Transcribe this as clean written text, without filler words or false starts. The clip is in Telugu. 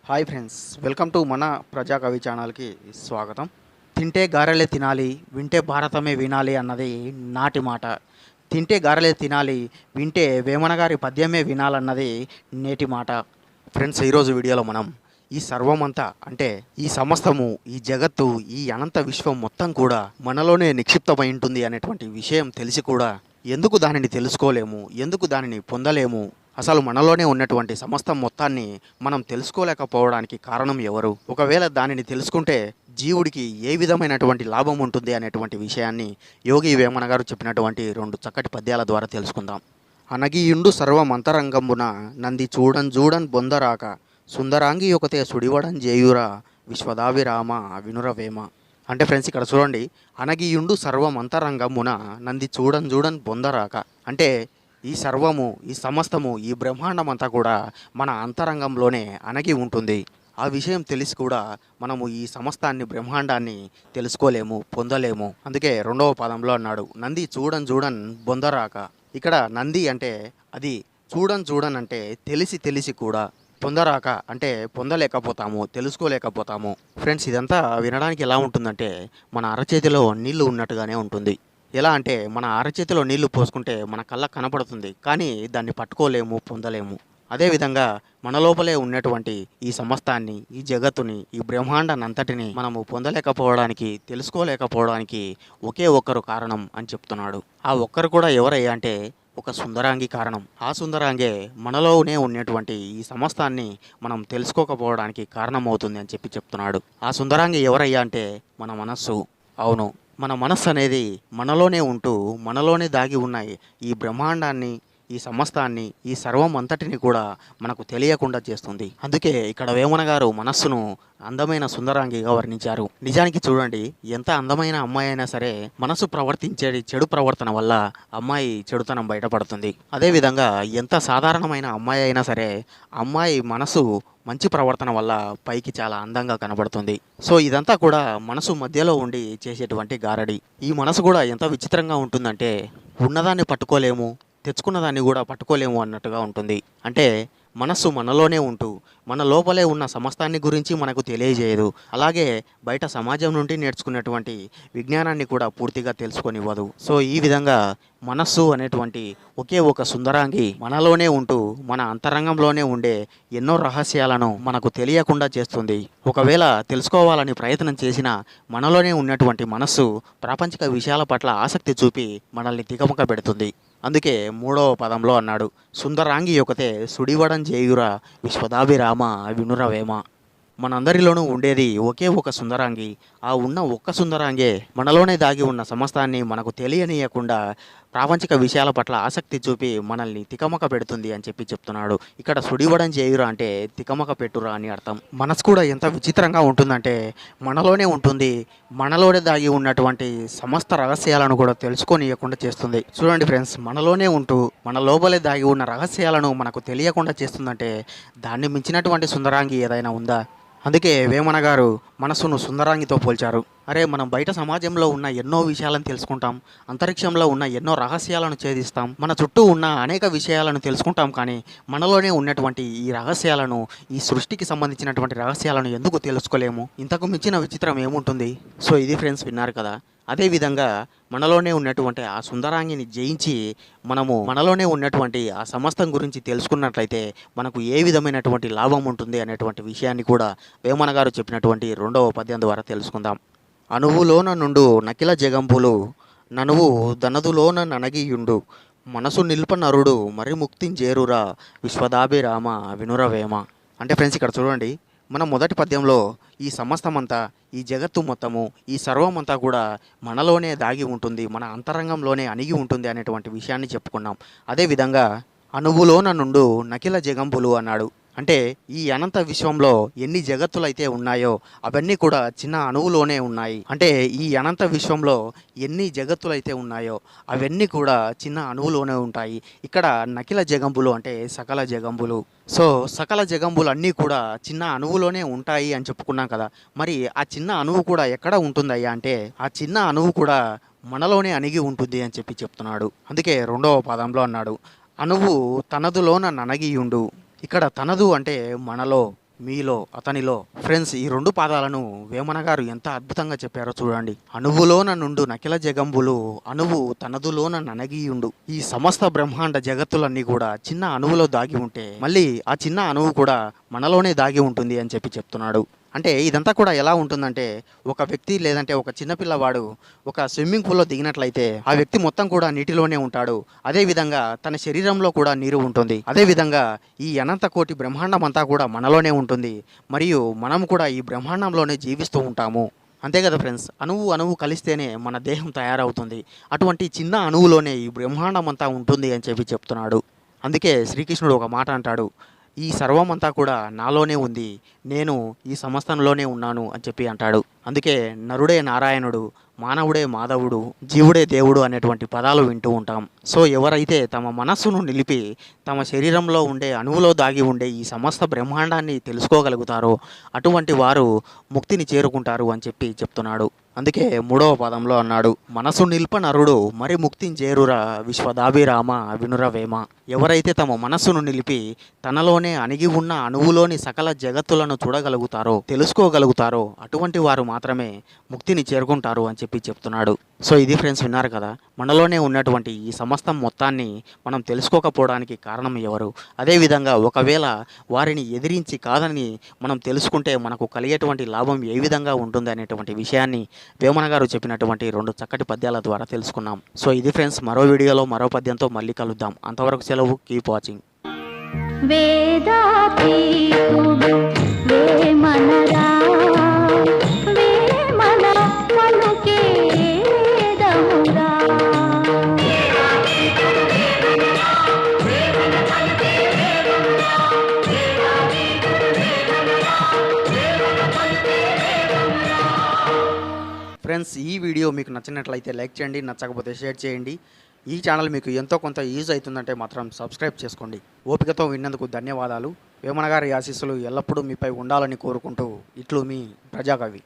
హాయ్ ఫ్రెండ్స్, వెల్కమ్ టు మన ప్రజా కవి ఛానల్కి స్వాగతం. తింటే గారెలే తినాలి, వింటే భారతమే వినాలి అన్నది నాటి మాట. తింటే గారెలే తినాలి, వింటే వేమన గారి పద్యమే వినాలన్నది నేటి మాట. ఫ్రెండ్స్, ఈరోజు వీడియోలో మనం ఈ సర్వమంతా అంటే ఈ సమస్తము, ఈ జగత్తు, ఈ అనంత విశ్వం మొత్తం కూడా మనలోనే నిక్షిప్తమై ఉంటుంది అనేటువంటి విషయం తెలిసి కూడా ఎందుకు దానిని తెలుసుకోలేము, ఎందుకు దానిని పొందలేము, అసలు మనలోనే ఉన్నటువంటి సమస్తం మొత్తాన్ని మనం తెలుసుకోలేకపోవడానికి కారణం ఎవరు, ఒకవేళ దానిని తెలుసుకుంటే జీవుడికి ఏ విధమైనటువంటి లాభం ఉంటుంది అనేటువంటి విషయాన్ని యోగి వేమన గారు చెప్పినటువంటి రెండు చక్కటి పద్యాల ద్వారా తెలుసుకుందాం. అనగియుండు సర్వమంతరంగంబున నంది చూడన్ చూడన్ బొందరాక సుందరాంగి ఒకతే సుడివడం జేయురా విశ్వదాభిరామ వినురవేమ. అంటే ఫ్రెండ్స్, ఇక్కడ చూడండి, అనగియుండు సర్వమంతరంగమున నంది చూడన్ చూడన్ బొందరాక అంటే ఈ సర్వము, ఈ సమస్తము, ఈ బ్రహ్మాండం అంతా కూడా మన అంతరంగంలోనే అణగి ఉంటుంది. ఆ విషయం తెలిసి కూడా మనము ఈ సమస్తాన్ని, బ్రహ్మాండాన్ని తెలుసుకోలేము, పొందలేము. అందుకే రెండవ పదంలో అన్నాడు, నంది చూడన్ చూడన్ బొందరాక. ఇక్కడ నంది అంటే అది, చూడన్ చూడన్ అంటే తెలిసి తెలిసి కూడా, పొందరాక అంటే పొందలేకపోతాము, తెలుసుకోలేకపోతాము. ఫ్రెండ్స్, ఇదంతా వినడానికి ఎలా ఉంటుందంటే మన అరచేతిలో నీళ్లు ఉన్నట్టుగానే ఉంటుంది. ఎలా అంటే మన అరచేతిలో నీళ్లు పోసుకుంటే మన కళ్ళకు కనపడుతుంది, కానీ దాన్ని పట్టుకోలేము, పొందలేము. అదేవిధంగా మన లోపలే ఉన్నటువంటి ఈ సమస్తాన్ని, ఈ జగత్తుని, ఈ బ్రహ్మాండాన్ని అంతటిని మనము పొందలేకపోవడానికి, తెలుసుకోలేకపోవడానికి ఒకే ఒక్కరు కారణం అని చెప్తున్నాడు. ఆ ఒక్కరు కూడా ఎవరయ్యా అంటే ఒక సుందరాంగి కారణం. ఆ సుందరాంగే మనలోనే ఉన్నటువంటి ఈ సమస్తాన్ని మనం తెలుసుకోకపోవడానికి కారణమవుతుంది అని చెప్తున్నాడు. ఆ సుందరాంగి ఎవరయ్యా అంటే మన మనస్సు. అవును, మన మనస్సు అనేది మనలోనే ఉంటూ, మనలోనే దాగి ఉన్నాయి ఈ బ్రహ్మాండాన్ని, ఈ సమస్తాన్ని, ఈ సర్వం అంతటిని కూడా మనకు తెలియకుండా చేస్తుంది. అందుకే ఇక్కడ వేమన గారు మనస్సును అందమైన సుందరాంగిగా వర్ణించారు. నిజానికి చూడండి, ఎంత అందమైన అమ్మాయి అయినా సరే మనసు ప్రవర్తించేది చెడు ప్రవర్తన వల్ల అమ్మాయి చెడుతనం బయటపడుతుంది. అదేవిధంగా ఎంత సాధారణమైన అమ్మాయి అయినా సరే అమ్మాయి మనసు మంచి ప్రవర్తన వల్ల పైకి చాలా అందంగా కనబడుతుంది. సో ఇదంతా కూడా మనసు మధ్యలో ఉండి చేసేటువంటి గారడి. ఈ మనసు కూడా ఎంత విచిత్రంగా ఉంటుందంటే ఉన్నదాన్ని పట్టుకోలేము, తెచ్చుకున్న దాన్ని కూడా పట్టుకోలేము అన్నట్టుగా ఉంటుంది. అంటే మనస్సు మనలోనే ఉంటూ మన లోపలే ఉన్న సమస్తాన్ని గురించి మనకు తెలియజేయదు. అలాగే బయట సమాజం నుండి నేర్చుకున్నటువంటి విజ్ఞానాన్ని కూడా పూర్తిగా తెలుసుకొనివ్వదు. సో ఈ విధంగా మనస్సు అనేటువంటి ఒకే ఒక సుందరాంగి మనలోనే ఉంటూ మన అంతరంగంలోనే ఉండే ఎన్నో రహస్యాలను మనకు తెలియకుండా చేస్తుంది. ఒకవేళ తెలుసుకోవాలని ప్రయత్నం చేసినా మనలోనే ఉన్నటువంటి మనస్సు ప్రాపంచిక విషయాల పట్ల ఆసక్తి చూపి మనల్ని తికమక పెడుతుంది. అందుకే మూడవ పదంలో అన్నాడు, సుందరాంగి ఒకతే సుడివడం జేయురా విశ్వదాభిరామ వినురవేమ. మనందరిలోనూ ఉండేది ఒకే ఒక సుందరాంగి. ఆ ఉన్న ఒక్క సుందరాంగే మనలోనే దాగి ఉన్న సమస్తాన్ని మనకు తెలియనీయకుండా ప్రాపంచిక విషయాల పట్ల ఆసక్తి చూపి మనల్ని తికమక పెడుతుంది అని చెప్తున్నాడు. ఇక్కడ సుడివడం చేయురా అంటే తికమక పెట్టురా అని అర్థం. మనసు కూడా ఎంత విచిత్రంగా ఉంటుందంటే మనలోనే ఉంటుంది, మనలోనే దాగి ఉన్నటువంటి సమస్త రహస్యాలను కూడా తెలుసుకోనియకుండా చేస్తుంది. చూడండి ఫ్రెండ్స్, మనలోనే ఉంటూ మన లోపలే దాగి ఉన్న రహస్యాలను మనకు తెలియకుండా చేస్తుందంటే దాన్ని మించినటువంటి సుందరాంగి ఏదైనా ఉందా? అందుకే వేమన గారు మనసును సుందరాంగితో పోల్చారు. అరే, మనం బయట సమాజంలో ఉన్న ఎన్నో విషయాలను తెలుసుకుంటాం, అంతరిక్షంలో ఉన్న ఎన్నో రహస్యాలను ఛేదిస్తాం, మన చుట్టూ ఉన్న అనేక విషయాలను తెలుసుకుంటాం, కానీ మనలోనే ఉన్నటువంటి ఈ రహస్యాలను, ఈ సృష్టికి సంబంధించినటువంటి రహస్యాలను ఎందుకు తెలుసుకోలేము? ఇంతకు మించిన విచిత్రం ఏముంటుంది? సో ఇది ఫ్రెండ్స్, విన్నారు కదా. అదేవిధంగా మనలోనే ఉన్నటువంటి ఆ సుందరాంగిని జయించి మనము మనలోనే ఉన్నటువంటి ఆ సమస్తం గురించి తెలుసుకున్నట్లయితే మనకు ఏ విధమైనటువంటి లాభం ఉంటుంది అనేటువంటి విషయాన్ని కూడా వేమన గారు చెప్పినటువంటి రెండవ పద్యం ద్వారా తెలుసుకుందాం. అణువులోన నుండు నకిల జగంపులు ననువు దనదులోన ననగియుండు మనసు నిల్ప నరుడు మరి ముక్తించేరురా విశ్వదాభిరామ వినురవేమ. అంటే ఫ్రెండ్స్, ఇక్కడ చూడండి, మన మొదటి పద్యంలో ఈ సమస్తమంతా, ఈ జగత్తు మొత్తము, ఈ సర్వమంతా కూడా మనలోనే దాగి ఉంటుంది, మన అంతరంగంలోనే అణిగి ఉంటుంది అనేటువంటి విషయాన్ని చెప్పుకున్నాం. అదేవిధంగా అణువులోన నుండు నకిల జగంబులు అన్నాడు. అంటే ఈ అనంత విశ్వంలో ఎన్ని జగత్తులైతే ఉన్నాయో అవన్నీ కూడా చిన్న అణువులోనే ఉన్నాయి. అంటే ఈ అనంత విశ్వంలో ఎన్ని జగత్తులైతే ఉన్నాయో అవన్నీ కూడా చిన్న అణువులోనే ఉంటాయి. ఇక్కడ నకిల జగంబులు అంటే సకల జగంబులు. సో సకల జగంబులు అన్నీ కూడా చిన్న అణువులోనే ఉంటాయి అని చెప్పుకున్నాం కదా. మరి ఆ చిన్న అణువు కూడా ఎక్కడ ఉంటుందయ్యా అంటే ఆ చిన్న అణువు కూడా మనలోనే అణిగి ఉంటుంది అని చెప్తున్నాడు. అందుకే రెండవ పదంలో అన్నాడు, అణువు తనదులోన ననగియుండు. ఇక్కడ తనదు అంటే మనలో, మీలో అతనిలో. ఫ్రెండ్స్, ఈ 2 పాదాలను వేమన గారు ఎంత అద్భుతంగా చెప్పారో చూడండి. అణువులోన నుండు నకిల జగంబులు అణువు తనదులోన ననగీయుండు. ఈ సమస్త బ్రహ్మాండ జగత్తులన్నీ కూడా చిన్న అణువులో దాగి ఉంటే మళ్ళీ ఆ చిన్న అణువు కూడా మనలోనే దాగి ఉంటుంది అని చెప్తున్నాడు. అంటే ఇదంతా కూడా ఎలా ఉంటుందంటే, ఒక వ్యక్తి లేదంటే ఒక చిన్నపిల్లవాడు ఒక స్విమ్మింగ్ పూల్లో దిగినట్లయితే ఆ వ్యక్తి మొత్తం కూడా నీటిలోనే ఉంటాడు. అదేవిధంగా తన శరీరంలో కూడా నీరు ఉంటుంది. అదేవిధంగా ఈ అనంత కోటి బ్రహ్మాండం అంతా కూడా మనలోనే ఉంటుంది. మరియు మనం కూడా ఈ బ్రహ్మాండంలోనే జీవిస్తూ ఉంటాము. అంతే కదా ఫ్రెండ్స్, అణువు కలిస్తేనే మన దేహం తయారవుతుంది. అటువంటి చిన్న అణువులోనే ఈ బ్రహ్మాండం అంతా ఉంటుంది అని చెప్తున్నాడు. అందుకే శ్రీకృష్ణుడు ఒక మాట అంటాడు, ఈ సర్వం అంతా కూడా నాలోనే ఉంది, నేను ఈ సమస్తంలోనే ఉన్నాను అని అంటాడు. అందుకే నరుడే నారాయణుడు, మానవుడే మాధవుడు, జీవుడే దేవుడు అనేటువంటి పదాలు వింటూ ఉంటాం. సో ఎవరైతే తమ మనస్సును నిలిపి తమ శరీరంలో ఉండే అణువులో దాగి ఉండే ఈ సమస్త బ్రహ్మాండాన్ని తెలుసుకోగలుగుతారో అటువంటి వారు ముక్తిని చేరుకుంటారు అని చెప్తున్నాడు. అందుకే 3వ పదంలో అన్నాడు, మనసు నిల్ప నరుడు మరి ముక్తిని చేరురా విశ్వదాభిరామ వినురవేమ. ఎవరైతే తమ మనస్సును నిలిపి తనలోనే అణిగి ఉన్న అణువులోని సకల జగత్తులను చూడగలుగుతారో తెలుసుకోగలుగుతారో అటువంటి వారు మాత్రమే ముక్తిని చేరుకుంటారు అని చెప్తున్నాడు. సో ఇది ఫ్రెండ్స్, విన్నారు కదా, మనలోనే ఉన్నటువంటి ఈ సమస్తం మొత్తాన్ని మనం తెలుసుకోకపోవడానికి కారణం ఎవరు? అదేవిధంగా ఒకవేళ వారిని ఎదిరించి కాదని మనం తెలుసుకుంటే మనకు కలిగేటువంటి లాభం ఏ విధంగా ఉంటుంది అనేటువంటి విషయాన్ని వేమన గారు చెప్పినటువంటి 2 చక్కటి పద్యాల ద్వారా తెలుసుకున్నాం. సో ఇది ఫ్రెండ్స్, మరో వీడియోలో మరో పద్యంతో మళ్ళీ కలుద్దాం. అంతవరకు సెలవు. Keep watching. ఫ్రెండ్స్, ఈ వీడియో మీకు నచ్చినట్లయితే లైక్ చేయండి, నచ్చకపోతే షేర్ చేయండి. ఈ ఛానల్ మీకు ఎంతో కొంత యూజ్ అవుతుందంటే మాత్రం సబ్స్క్రైబ్ చేసుకోండి. ఓపికతో విన్నందుకు ధన్యవాదాలు. వేమన గారి ఆశీస్సులు ఎల్లప్పుడూ మీపై ఉండాలని కోరుకుంటూ ఇట్లు మీ ప్రజాకవి.